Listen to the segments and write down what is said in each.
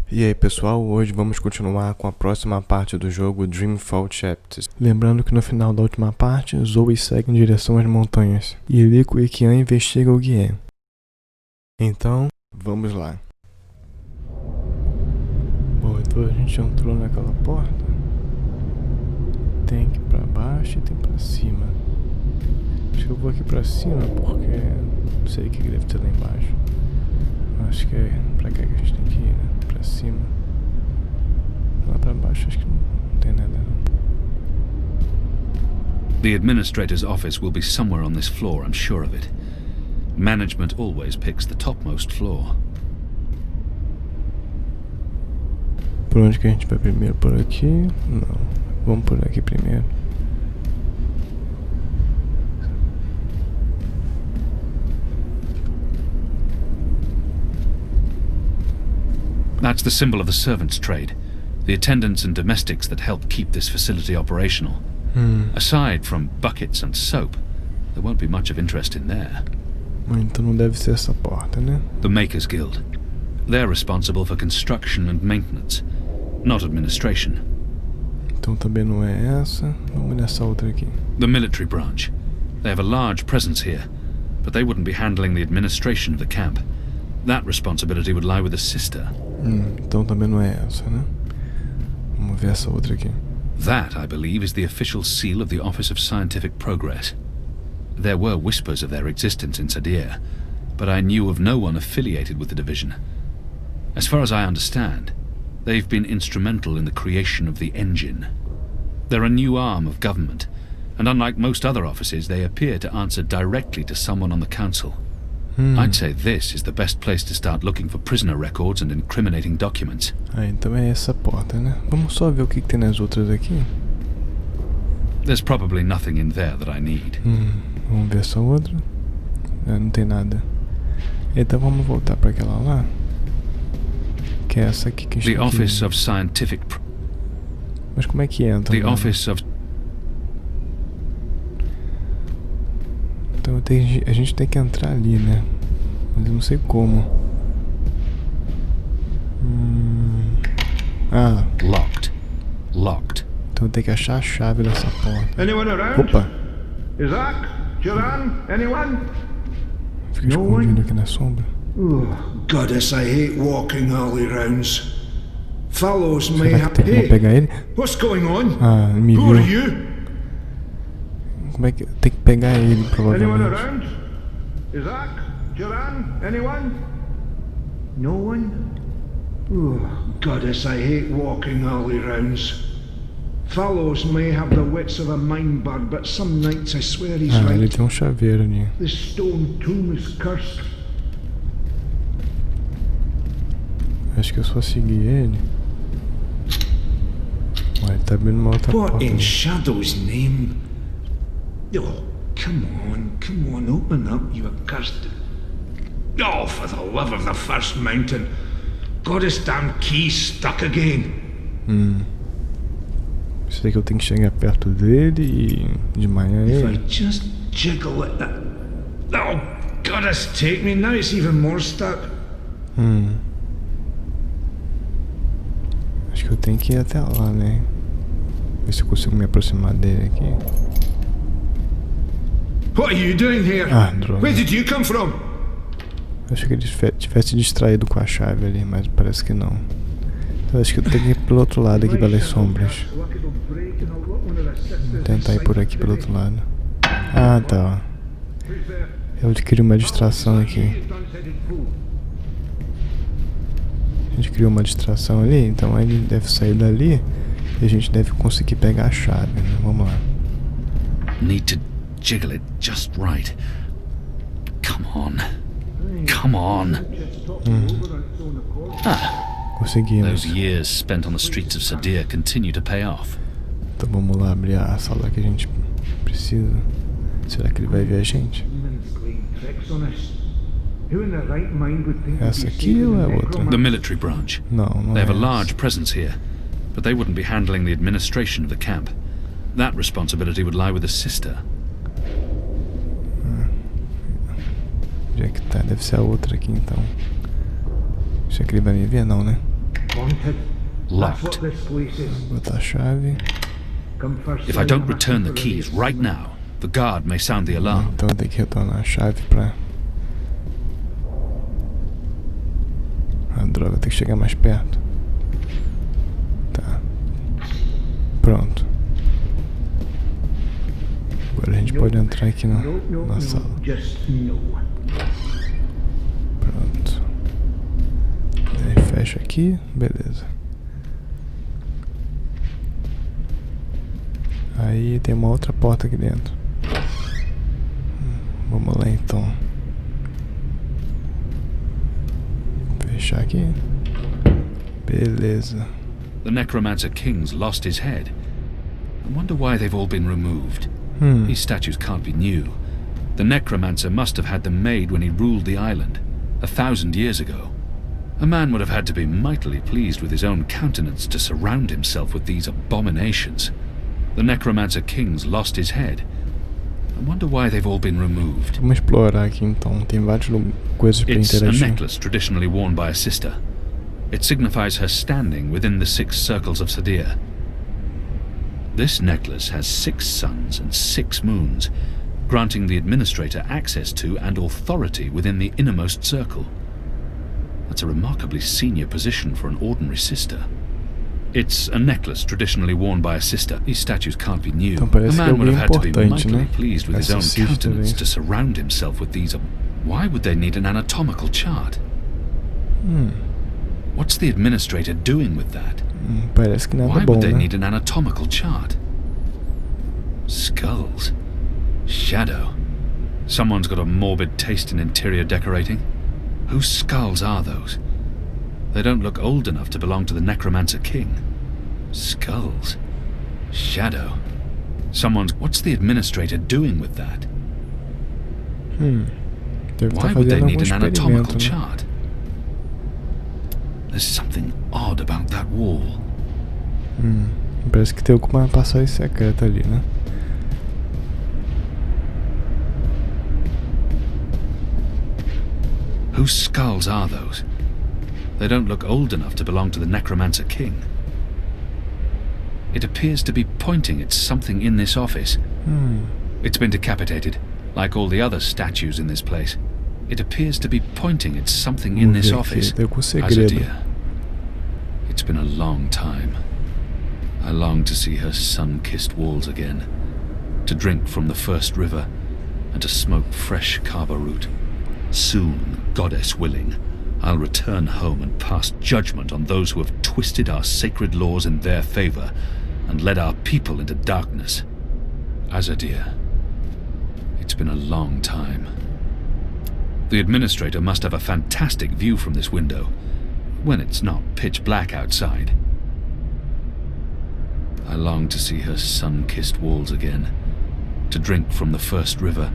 E aí pessoal, hoje vamos continuar com a próxima parte do jogo Dreamfall Chapters. Lembrando que no final da última parte, Zoe segue em direção às montanhas e Rico e Kian investigam o Guien. Então, vamos lá. Bom, então a gente entrou naquela porta. Tem que ir pra baixo e tem pra cima. Acho que eu vou aqui pra cima porque não sei o que deve ter lá embaixo. Acho que é pra cá que a gente tem que ir, né? Pra cima. Lá pra baixo acho que não tem nada não. The administrator's office will be somewhere on this floor, I'm sure of it. Management always picks the topmost floor. Por onde que a gente vai primeiro? Por aqui? Não. Vamos por aqui primeiro. That's the symbol of the servants' trade. The attendants and domestics that help keep this facility operational. Aside from buckets and soap, there won't be much of interest in there. Então não deve ser essa porta, né? The Makers Guild. They're responsible for construction and maintenance, not administration. Então também não é essa. Vamos nessa outra aqui. The Military Branch. They have a large presence here, but they wouldn't be handling the administration of the camp. That responsibility would lie with the sister. Então também não é essa, né? Vamos ver essa outra aqui. That, I believe, is the official seal of the Office of Scientific Progress. There were whispers of their existence in Sadir, but I knew of no one affiliated with the division. As far as I understand, they've been instrumental in the creation of the engine. They're a new arm of government, and unlike most other offices, they appear to answer directly to someone on the council. I'd say this is the best place to start looking for prisoner records and incriminating documents. Então é essa porta, né? Vamos só ver o que tem nas outras aqui. There's probably nothing in there that I need. Vamos ver essa outra. Não tem nada. Então vamos voltar para aquela lá. Que é essa aqui que a gente The Office of Scientific... Mas como é que entra? The Office of... Então a gente tem que entrar ali, né? Mas eu não sei como. Locked. Locked. Então tem que achar a chave dessa porta. Anyone around? Opa! Isaac? Joran? Anyone? Fica escondido aqui na sombra. Oh, goddess, I hate walking alley rounds. Fellows may Será have... que tem como pegar ele? What's going on? Me Who are viu. you? Como é que... Tem que pegar ele, Anyone provavelmente. around? Isaac? Joran? Anyone? No one? Oh, goddess, I hate walking alley rounds. Fellows may have the wits of a mine bug, but some nights I swear he's Ele right. tem um chaveiro ali. This stone tomb is cursed. Acho que eu só segui ele. Ué, ele tá abrindo uma outra porta. What in Shadow's name? Oh, come on, open up, you accursed... Oh, for the love of the first mountain. Got his damn key stuck again. Sei que eu tenho que chegar perto dele e de manhã If I ele. just jiggle it, that... Oh, goddess take me, now it's even more stuck. Acho que eu tenho que ir até lá, né? Ver se eu consigo me aproximar dele aqui. What are you doing here? Droga. Where did you come from? Eu achei que ele tivesse distraído com a chave ali, mas parece que não. Então acho que eu tenho que ir pelo outro lado aqui pelas sombras. Vou tentar ir por aqui pelo outro lado. Tá, ó. Eu adquiri uma distração aqui. A gente criou uma distração ali, então ele deve sair dali e a gente deve conseguir pegar a chave, né? Vamos lá. Need to jiggle it just right. Come on. Come on. Conseguimos. Those years spent on the streets of Sadir continue to pay off. Então vamos lá abrir a sala que a gente precisa. Será que ele vai ver a gente? Essa aqui ou é outra? The Military Branch. Não They é have a essa. large presence here, but they wouldn't be handling the administration of the camp. That responsibility would lie with the sister. Onde é que tá? Deve ser a outra aqui então. Será que ele vai me ver? Não, né? That's locked. what this place is. Botar a chave. Come first. If I don't return the keys right now, the guard may sound the alarm. Então tem que retornar a chave pra... Ah, droga, tem que chegar mais perto. Tá. Pronto. Agora a gente pode entrar aqui na sala. Pronto. Aí fecha aqui, beleza. Aí tem uma outra porta aqui dentro. Vamos lá então. Fechar aqui. Beleza. The Necromancer King's lost his head. I wonder why they've all been removed. These statues can't be new. The Necromancer must have had them made when he ruled the island, 1,000 years ago. A man would have had to be mightily pleased with his own countenance to surround himself with these abominations. The Necromancer King's lost his head. I wonder why they've all been removed. Vamos explorar aqui então. Tem várias coisas para It's a interagir. necklace traditionally worn by a sister. It signifies her standing within the 6 circles of Sadir. This necklace has 6 suns and 6 moons, granting the administrator access to and authority within the innermost circle. That's a remarkably senior position for an ordinary sister. It's a necklace traditionally worn by a sister. These statues can't be new. Então A parece que é man would alguém have had to be importante, mightily né? pleased with his own Essa sister countenance aí. to surround himself with these. Why would they need an anatomical chart? What's the administrator doing with that? Parece que nada Why bom, would they né? need an anatomical chart? Skulls. Shadow. Someone's got a morbid taste in interior decorating. Whose skulls are those? They don't look old enough to belong to the Necromancer King. Skulls. Shadow. What's the administrator doing with that? Deve Why estar would they fazendo need algum an anatomical experimento, né? chart? There's something odd about that wall. Parece que tem alguma passagem secreta ali, né? Whose skulls are those? They don't look old enough to belong to the Necromancer King. It appears to be pointing at something in this office. It's been decapitated, like all the other statues in this place. It appears to be pointing at something in this office. Tem algum segredo. Azadir. It's been a long time. I long to see her sun-kissed walls again, to drink from the first river, and to smoke fresh kaba root. Soon, goddess willing, I'll return home and pass judgment on those who have twisted our sacred laws in their favor and led our people into darkness. Azadir. It's been a long time. The administrator must have a fantastic view from this window, when it's not pitch black outside. I long to see her sun-kissed walls again, to drink from the first river.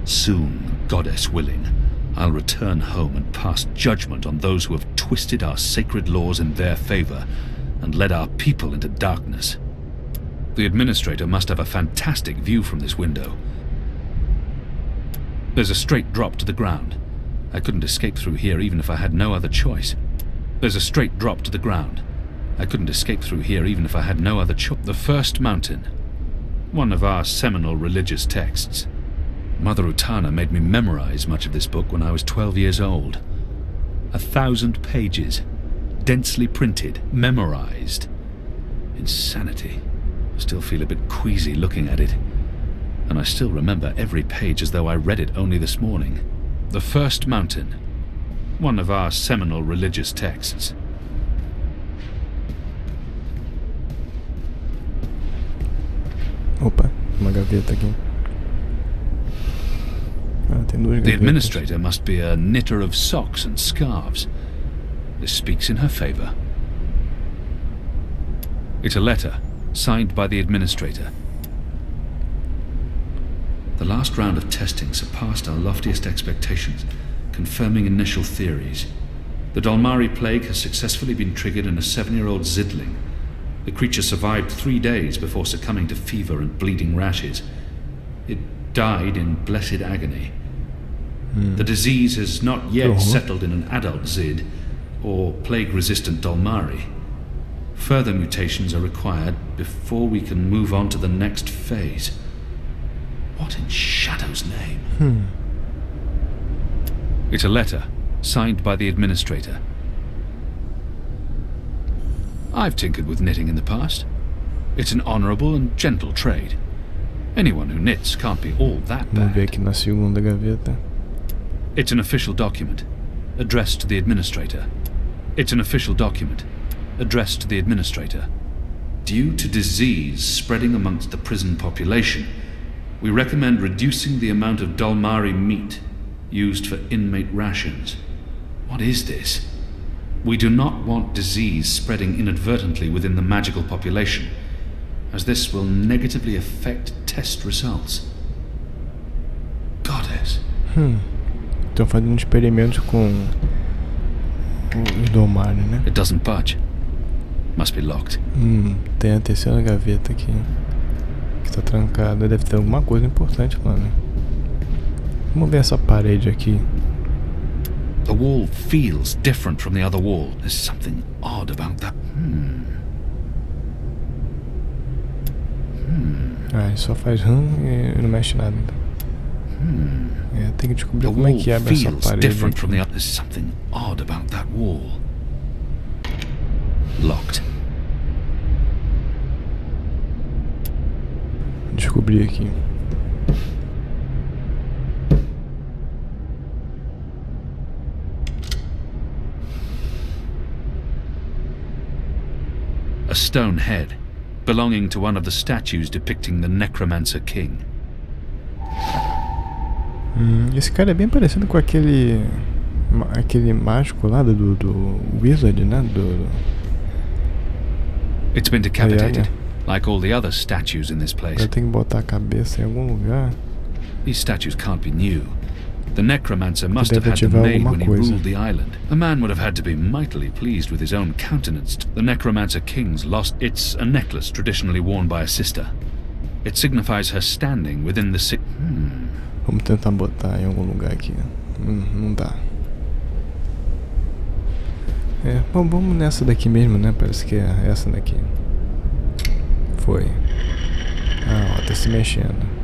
Soon, goddess willing, I'll return home and pass judgment on those who have twisted our sacred laws in their favor and led our people into darkness. The administrator must have a fantastic view from this window. There's a straight drop to the ground. I couldn't escape through here even if I had no other choice. There's a straight drop to the ground. I couldn't escape through here even if I had no other choice. The First Mountain. One of our seminal religious texts. Mother Utana made me memorize much of this book when I was 12 years old. 1,000 pages. Densely printed. Memorized. Insanity. I still feel a bit queasy looking at it. And I still remember every page as though I read it only this morning. The First Mountain. One of our seminal religious texts. Opa, uma gaveta aqui. Tem duas gavetas. The administrator must be a knitter of socks and scarves. This speaks in her favor. It's a letter, signed by the administrator. The last round of testing surpassed our loftiest expectations, confirming initial theories. The Dalmari plague has successfully been triggered in a 7-year-old Zidling. The creature survived 3 days before succumbing to fever and bleeding rashes. It died in blessed agony. The disease has not yet settled in an adult Zid, or plague-resistant Dalmari. Further mutations are required before we can move on to the next phase. What in Shadow's name? It's a letter, signed by the administrator. I've tinkered with knitting in the past. It's an honorable and gentle trade. Anyone who knits can't be all that bad. Vamos ver aqui na segunda gaveta. It's an official document, addressed to the administrator. It's an official document, addressed to the administrator. Due to disease spreading amongst the prison population, we recommend reducing the amount of Dolmari meat used for inmate rations. What is this? We do not want disease spreading inadvertently within the magical population, as this will negatively affect test results. Goddess. Estão fazendo experimentos com os Dolmari, né? It doesn't budge. Must be locked. Tem a terceira gaveta aqui que tá trancada. Deve ter alguma coisa importante lá, né? Vamos ver essa parede aqui. The wall feels different from the other wall. There's something odd about that. Ele só faz e não mexe nada. Tem que descobrir como é que abre essa parede different aqui. from the other. There's something odd about that wall. Locked. Descobri aqui. A stone head, belonging to one of the statues depicting the Necromancer King. Esse cara é bem parecido com aquele mágico lá do Wizard, né? It's been decapitated, like all the other statues in this place. Eu tenho que botar a cabeça em algum lugar. These statues can't be new. The Necromancer must have had them made when he ruled the island. A man would have had to be mightily pleased with his own countenance. The Necromancer King's lost. It's a necklace traditionally worn by a sister. It signifies her standing within the Vamos tentar botar em algum lugar aqui. Não dá. Bom, vamos nessa daqui mesmo, né? Parece que é essa daqui. Foi. Ó, tá se mexendo.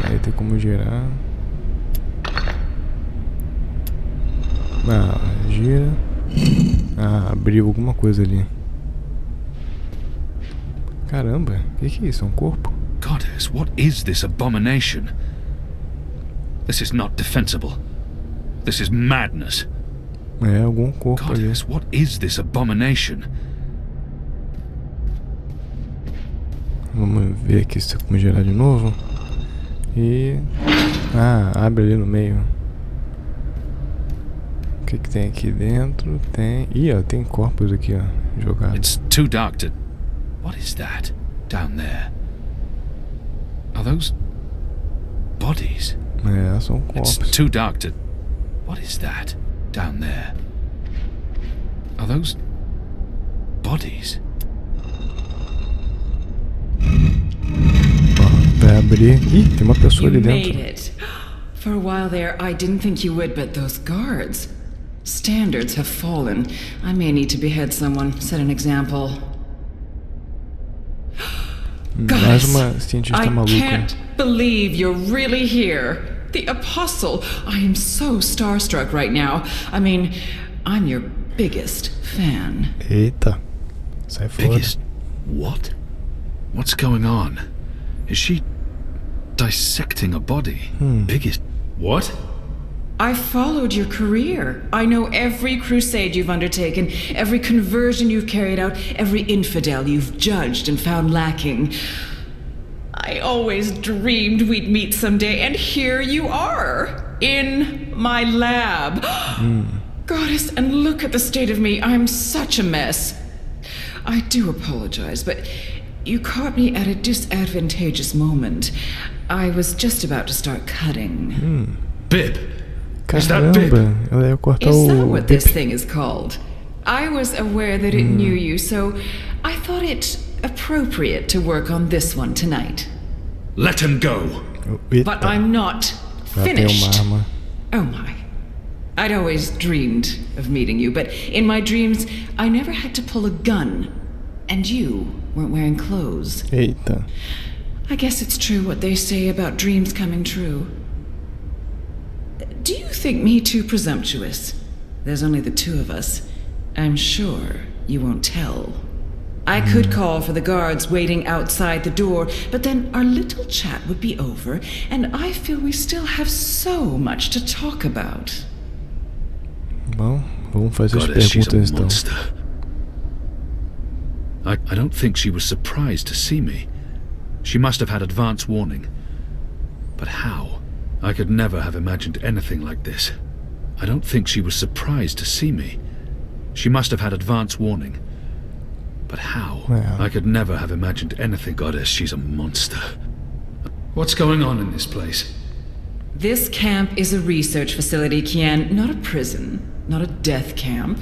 Aí tem como girar. Gira. Abriu alguma coisa ali. Caramba, o que é isso? É um corpo? Goddess, what is this abomination? This is not defensible. This is madness. Algum corpo ali. Goddess, what is this abomination? Vamos ver aqui se tem como girar de novo. E... abre ali no meio. O que tem aqui dentro? Tem... ó, tem corpos aqui, ó, jogados. It's too dark to... What is that? Down there? Are those... bodies? São corpos. It's too dark to... What is that? Down there? Are those... bodies? Vai abrir. Ih, tem uma pessoa ali dentro. You made it. For a while there, I didn't think you would, but those guards... Standards have fallen. I may need to behead someone, set an example. Mais uma cientista I maluca. can't believe you're really here. The Apostle. I am so starstruck right now. I mean, I'm your biggest fan. Eita. Sai fora. Biggest... What? What's going on? Is she... dissecting a body? Biggest... What? I followed your career. I know every crusade you've undertaken, every conversion you've carried out, every infidel you've judged and found lacking. I always dreamed we'd meet someday, and here you are, in my lab. Goddess, and look at the state of me. I'm such a mess. I do apologize, but you caught me at a disadvantageous moment. I was just about to start cutting. Bib! Caramba, ela ia cortar Is o... that what this thing is called? I was aware that it knew you, so I thought it appropriate to work on this one tonight. Let him go! Eita, But I'm not ela tem uma finished. arma. Oh my. I'd always dreamed of meeting you, but in my dreams, I never had to pull a gun. And you weren't wearing clothes. Eita. I guess it's true what they say about dreams coming true. Do you think me too presumptuous? There's only the two of us. I'm sure you won't tell. I could call for the guards waiting outside the door, but then our little chat would be over, and I feel we still have so much to talk about. Bom, vamos fazer as Goddess, she's a perguntas então. monster. I don't think she was surprised to see me. She must have had advance warning. But how? I could never have imagined anything like this. I don't think she was surprised to see me. She must have had advance warning. But how? Yeah. I could never have imagined anything. Goddess, she's a monster. What's going on in this place? This camp is a research facility, Kian, not a prison, not a death camp.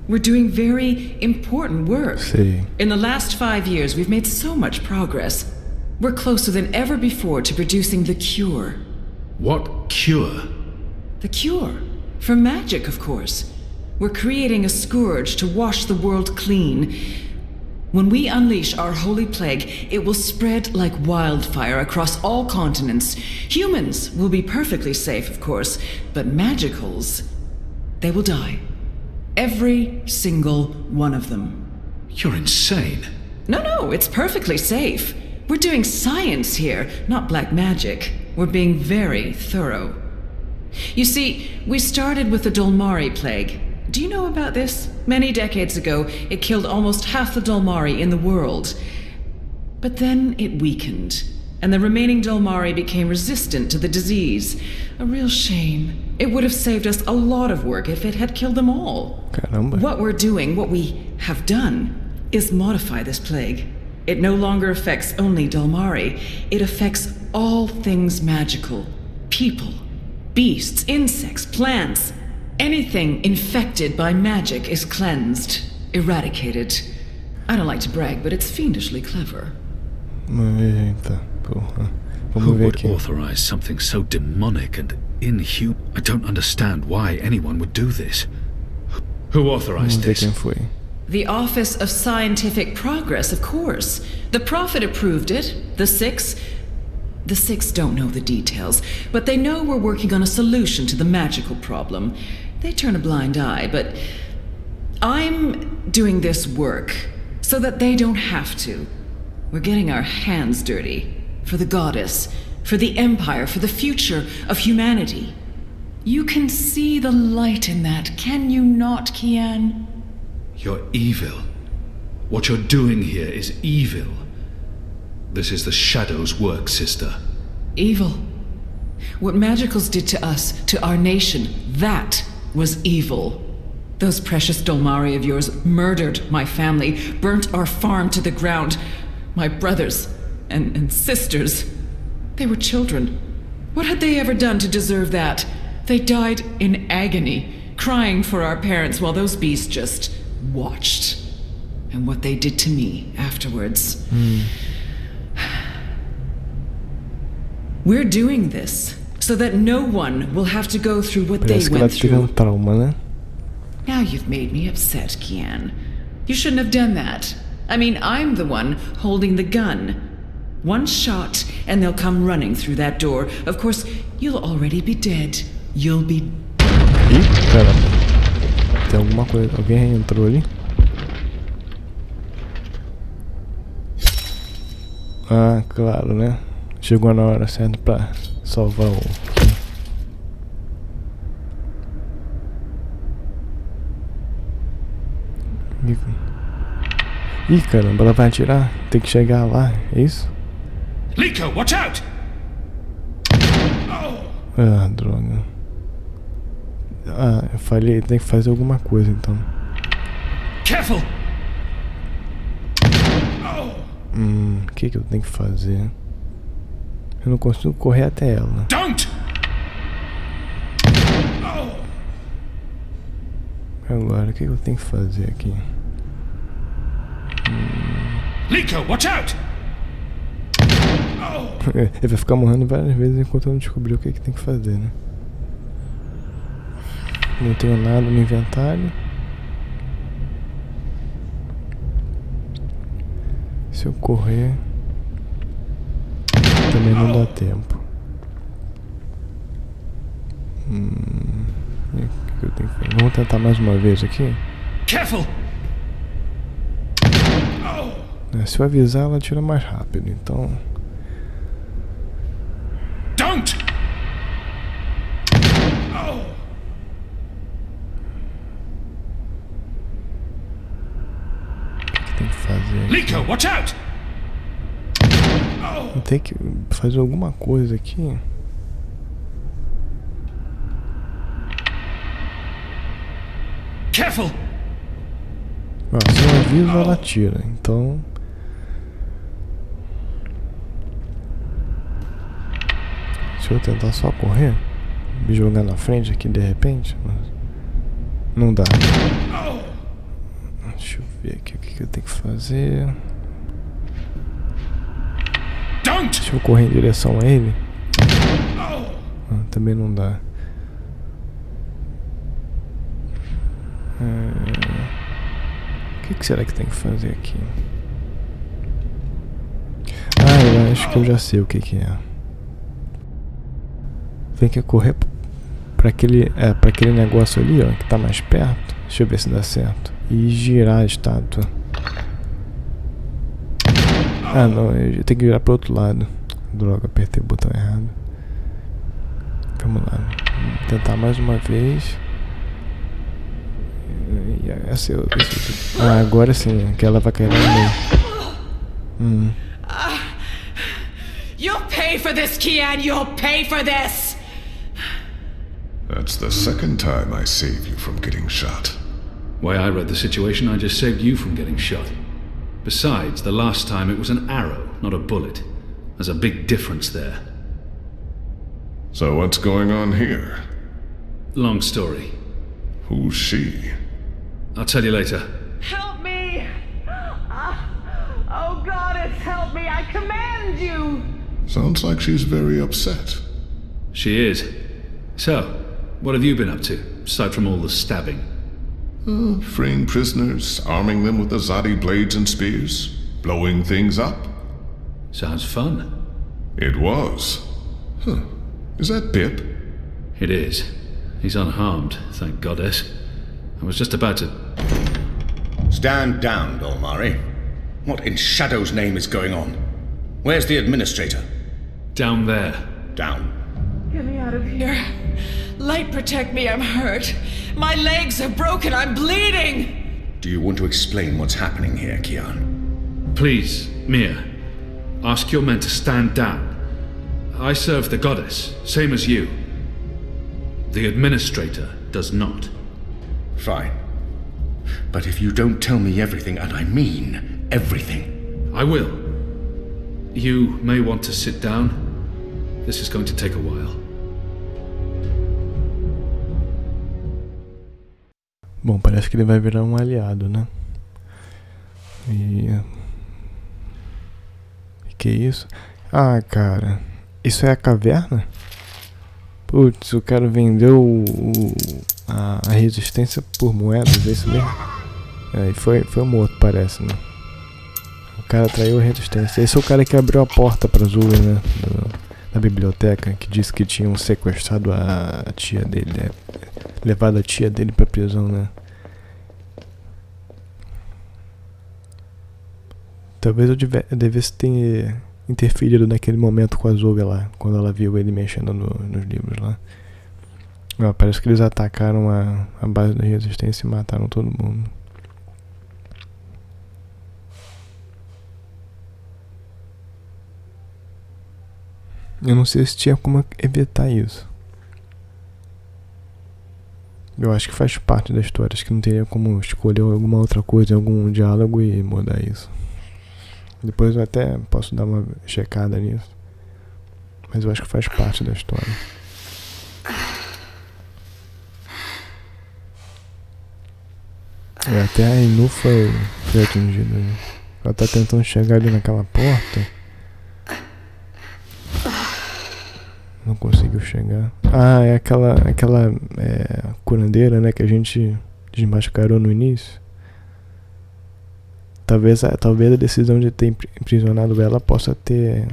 We're doing very important work. See. In the last 5 years, we've made so much progress. We're closer than ever before to producing the cure. What cure? The cure? For magic, of course. We're creating a scourge to wash the world clean. When we unleash our holy plague, it will spread like wildfire across all continents. Humans will be perfectly safe, of course, but magicals, they will die. Every single one of them. You're insane. No, it's perfectly safe. We're doing science here, not black magic. We're being very thorough. You see, we started with the Dolmari plague. Do you know about this? Many decades ago, it killed almost half the Dolmari in the world. But then it weakened, and the remaining Dolmari became resistant to the disease. A real shame. It would have saved us a lot of work if it had killed them all. Caramba. What we're doing, what we have done, is modify this plague. It no longer affects only Dolmari. It affects all things magical. People, beasts, insects, plants. Anything infected by magic is cleansed, eradicated. I don't like to brag, but it's fiendishly clever. Eita, porra. Who Vamos ver would aqui. authorize something so demonic and inhuman? I don't understand why anyone would do this. Who Vamos authorized ver this? quem foi. The Office of Scientific Progress, of course. The Prophet approved it. The Six don't know the details, but they know we're working on a solution to the magical problem. They turn a blind eye, but I'm doing this work so that they don't have to. We're getting our hands dirty. For the goddess, for the empire, for the future of humanity. You can see the light in that, can you not, Kian? You're evil. What you're doing here is evil. This is the Shadow's work, sister. Evil. What magicals did to us, to our nation, that was evil. Those precious Dolmari of yours murdered my family, burnt our farm to the ground. My brothers and sisters. They were children. What had they ever done to deserve that? They died in agony, crying for our parents while those beasts just watched. And what they did to me afterwards. We're doing this so that no one will have to go through what Parece they que ela went teve um through. trauma, né? Now you've made me upset, Kian. You shouldn't have done that. I mean, I'm the one holding the gun. One shot, and they'll come running through that door. Of course, you'll already be dead. You'll be... Ih, caramba. Tem alguma coisa. Alguém entrou ali? Ah, claro, né? Chegou na hora certa pra salvar o... Ih, caramba, ela vai atirar. Tem que chegar lá, é isso? Liko, watch out! Ah, droga. Ah, eu falhei, tem que fazer alguma coisa então. Careful! O que eu tenho que fazer? Eu não consigo correr até ela. Don't! Agora, o que eu tenho que fazer aqui? Liko, watch out! Ele vai ficar morrendo várias vezes enquanto eu não descobrir o que tem que fazer, né? Não tenho nada no inventário. Se eu correr, também não dá tempo. O que eu tenho que fazer? Vamos tentar mais uma vez aqui. Careful! Se eu avisar, ela tira mais rápido, então... Don't! O que tem que fazer aqui? Liko, watch out! Tem que fazer alguma coisa aqui. Careful! Se eu aviso, ela tira, então... Se eu tentar só correr, me jogar na frente aqui de repente, mas não dá. Deixa eu ver aqui o que eu tenho que fazer. Se eu correr em direção a ele, também não dá. O que será que tem que fazer aqui? Eu acho que eu já sei o que é. Tem que correr pra aquele negócio ali, ó, que tá mais perto. Deixa eu ver se dá certo. E girar a estátua. Não, eu tenho que virar pro outro lado. Droga, apertei o botão errado. Vamos lá. Vou tentar mais uma vez. Agora sim, que ela vai cair no meio. You'll pay for this, Kian! You'll pay for this! That's the second time I saved you from getting shot. Way I read the situation, I just saved you from getting shot. Besides, the last time it was an arrow, not a bullet. There's a big difference there. So what's going on here? Long story. Who's she? I'll tell you later. Help me! Oh, goddess, help me! I command you! Sounds like she's very upset. She is. So, what have you been up to, aside from all the stabbing? Freeing prisoners, arming them with Azadi blades and spears, blowing things up. Sounds fun. It was. Is that Pip? It is. He's unharmed, thank goddess. I was just about to... Stand down, Dolmari. What in Shadow's name is going on? Where's the administrator? Down there. Down. Get me out of here. Light, protect me, I'm hurt. My legs are broken, I'm bleeding! Do you want to explain what's happening here, Kian? Please, Mia. Ask your men to stand down. I serve the goddess, same as you. The administrator does not. Fine. But if you don't tell me everything, and I mean everything... I will. You may want to sit down. This is going to take a while. Bom, parece que ele vai virar um aliado, né? E que isso? Cara, isso é a caverna? Putz, o cara vendeu a resistência por moedas, é isso mesmo? E foi morto, parece, né? O cara traiu a resistência. Esse é o cara que abriu a porta pra Zully, né? Da biblioteca, que disse que tinham sequestrado a tia dele, né? Levado a tia dele pra prisão, né? Talvez eu devesse ter interferido naquele momento com a Zully lá, quando ela viu ele mexendo nos livros lá. Parece que eles atacaram a base da resistência e mataram todo mundo. Eu não sei se tinha como evitar isso. Eu acho que faz parte da história. Acho que não teria como escolher alguma outra coisa, algum diálogo e mudar isso. Depois eu até posso dar uma checada nisso. Mas eu acho que faz parte da história. Até a Inu foi atingida. Ela tá tentando chegar ali naquela porta. Não conseguiu chegar. Ah, é aquela curandeira, né, que a gente desmascarou no início. Talvez a decisão de ter aprisionado ela possa ter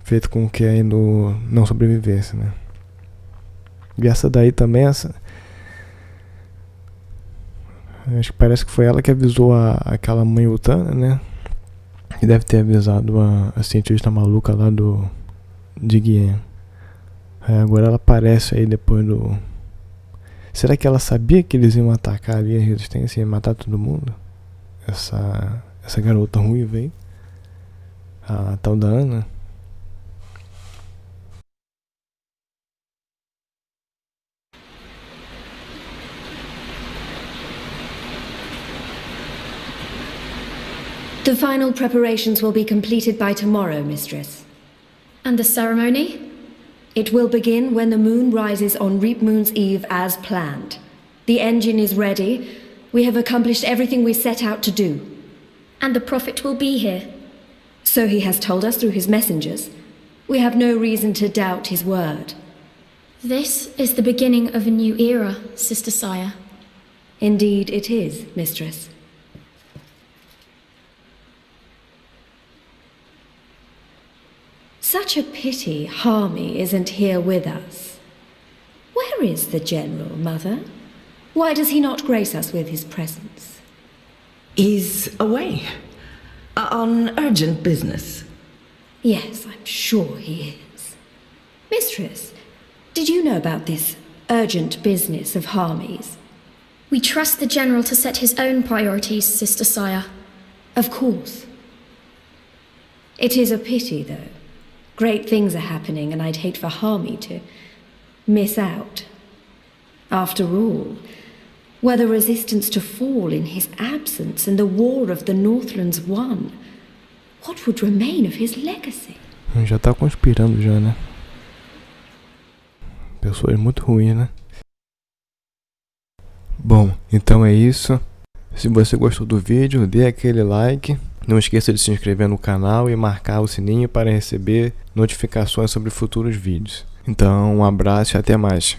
feito com que a Eno não sobrevivesse, né? E essa daí também, acho que parece que foi ela que avisou aquela mãe Utana, né? Que deve ter avisado a cientista maluca lá de Guian. Agora ela aparece aí depois do... Será que ela sabia que eles iam atacar ali a resistência e matar todo mundo? Essa garota ruiva aí. A tal da Ana. The final preparations will be completed by tomorrow, Mistress. And the ceremony? It will begin when the moon rises on Reap Moon's Eve as planned. The engine is ready. We have accomplished everything we set out to do. And the Prophet will be here? So he has told us through his messengers. We have no reason to doubt his word. This is the beginning of a new era, Sister Saya. Indeed it is, Mistress. Such a pity Harmy isn't here with us. Where is the General, Mother? Why does he not grace us with his presence? He's away. On urgent business. Yes, I'm sure he is. Mistress, did you know about this urgent business of Harmy's? We trust the General to set his own priorities, Sister Saya. Of course. It is a pity, though. Great things are happening, and I'd hate for Harmy to miss out. After all, were the resistance to fall in his absence and the war of the Northlands won, what would remain of his legacy? Já tá conspirando já, né? Pessoas muito ruins, né? Bom, então é isso. Se você gostou do vídeo, dê aquele like. Não esqueça de se inscrever no canal e marcar o sininho para receber notificações sobre futuros vídeos. Então, um abraço e até mais.